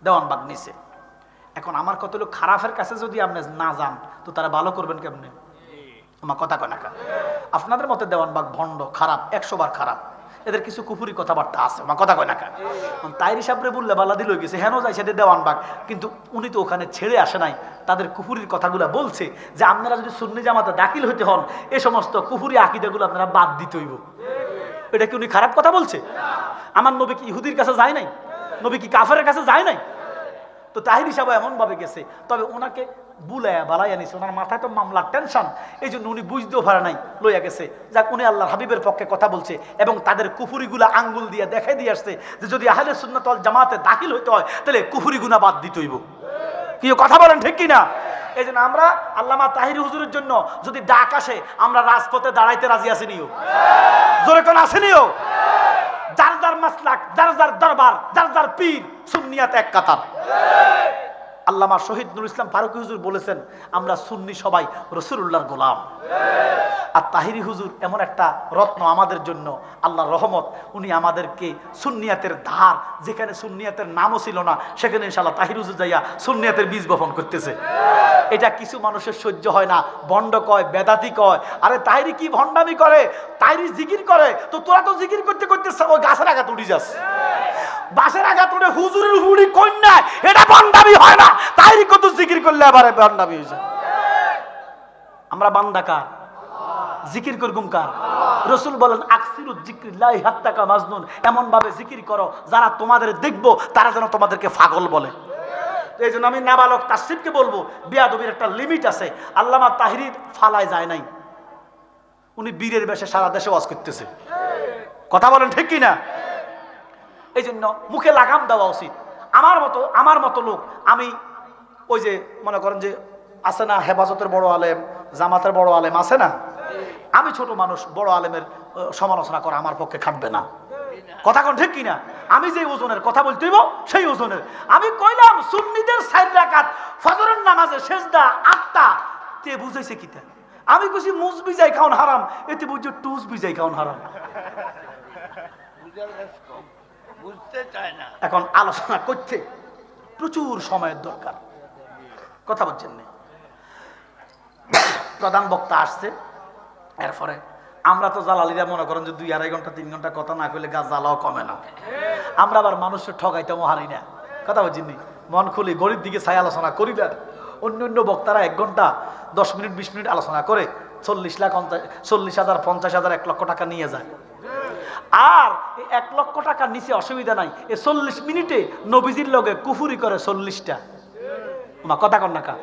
দেওয়ানবাগ নিছে। এখন আমার কত লোক খারাপের কাছে যদি আপনি না যান তো তারা ভালো করবেন কেমনে? আমার কথা কয় না। আপনাদের মতে দেওয়ানবাগ ভণ্ড, খারাপ, 100 বার খারাপ, এদের কিছু কুফুরি কথাবার্তা আছে, আমার কথা কয় না। তাইরি সাহেবরে বললে বালা দিল গেছে, হেন যাই সেটা দেওয়ানবাগ, কিন্তু উনি তো ওখানে ছেড়ে আসে নাই, তাদের কুফুরির কথাগুলো বলছে যে আপনারা যদি সুন্নি জামাতে দাখিল হইতে হন এই সমস্ত কুফুরি আকীদাগুলো আপনারা বাদ দিতে হইব। এটা কি উনি খারাপ কথা বলছে? আমার নবী কি ইহুদির কাছে যায় নাই? নবী কি কাফেরের কাছে যায় নাই? তো তাহিরি সাহেব এমন ভাবে গেছে, তবে ওনাকে বুলায়া বালাইয়া নিছে, ওনার মাথায় তো মামলার টেনশন, এই জন্য উনি বুঝতেও পারে নাই, লইয়া গেছে। যাক, উনি আল্লাহর হাবিবের পক্ষে কথা বলছে এবং তাদের কুফুরিগুলা আঙ্গুল দিয়ে দেখাই দিয়ে আসছে যে যদি আহলে সুন্নাত ওয়াল জামাতে দাখিল হইতে হয় তাহলে কুফুরি গুনাহ বাদ দিতে হইব। কি কথা বলেন ঠিক কিনা? এই জন্য আমরা আল্লামা তাহিরি হুজুরের জন্য যদি ডাক আসে আমরা রাজপথে দাঁড়াইতে রাজি আছি নিও, জোরে কোন আসেনিও। যার যার মাসলাক, যার যার দরবার, যার যার পীর, সুন্নিয়াত এক কাতার। আল্লামা শহীদ নুরুল ইসলাম ফারুকী হুজুর বলেছেন আমরা সুন্নি সবাই রাসূলুল্লাহর গোলাম। আর তাহিরি হুজুর এমন একটা রত্ন আমাদের জন্য, আল্লাহর রহমত, উনি আমাদেরকে সুন্নিয়াতের ধার, যেখানে সুন্নিয়াতের নামও ছিল না সেখানে ইনশাআল্লাহ তাহিরি হুজুর যাইয়া সুন্নিয়াতের বীজ বপন করতেছে। এটা কিছু মানুষের সহ্য হয় না, ভণ্ড কয়, বেদাতি কয়। আরে তাহিরি কি ভণ্ডামি করে? তাহিরি জিকির করে, তো তোরা তো জিকির করতে করতে ওই গাছের আঘাত উঠে যাস, বাসের আঘাত উঠে হুজুরের হুড়ি কন্যা, এটা ভণ্ডামি হয় না। তাহিরি কত জিকির করলে আবার ভণ্ডামি হয়ে যায়। আমরা বান্দা কার? জিকির করগুম কার? রাসূল বলেন আকসিরু যিকরিল্লাহি হাত্তা কা মাজনুন, এমন ভাবে জিকির করো যারা তোমাদের দেখবো তারা যেন তোমাদেরকে পাগল বলে। এই জন্য আমি নাবালক তাসরিফকে বলবো বেয়াদবির একটা লিমিট আছে। আল্লামা তাহিরির ফালায় যায় নাই, উনি বীরের বেশে সারা দেশে ওয়াজ করতেছে। কথা বলেন ঠিক কিনা? এই জন্য মুখে লাগাম দেওয়া উচিত। আমার মতো লোক, আমি ওই যে মনে করেন যে আছে না হেফাজতের বড় আলেম, জামাতের বড় আলেম আছে না, আমি ছোট মানুষ, বড় আলেমের সমালোচনা করা আমার পক্ষে খাটবে না। কথা কোন ঠিক কিনা? আমি যে ওজনের কথা বলতে হইব সেই ওজনের। আমি কইলাম সুন্নিদের 4 রাকাত ফজরের নামাজে সেজদা 8টা, তে বুঝাইছে কিতা? আমি কইছি মুজ বিজাই খাওন হারাম, এতে বুঝছো টুজ বিজাই খাওন হারাম। বুঝতে চায় না। এখন আলোচনা করতে প্রচুর সময়ের দরকার, কথা বলছেন না। প্রধান বক্তা আসছে, এরপরে আমরা তো জালালিরা মনে করেন যে 2-2.5 ঘন্টা 3 ঘন্টা কথা না কইলে গাছ জ্বালাও কমে না। আমরা আবার মানুষের ঠগাইতেও হারি না, কথা বলছেন নি। মন খুলি গরিব দিকে ছাই আলোচনা করি না। অন্য বক্তারা 1 ঘন্টা 10 মিনিট 20 মিনিট আলোচনা করে 40 লাখ 40,000 50,000 1 লক্ষ টাকা নিয়ে যায়। আর 1 লক্ষ টাকার নিচে অসুবিধা নাই, এই 40 মিনিটে নবীজির লগে কুফুরি করে 40টা। আমার কথা কন না কা?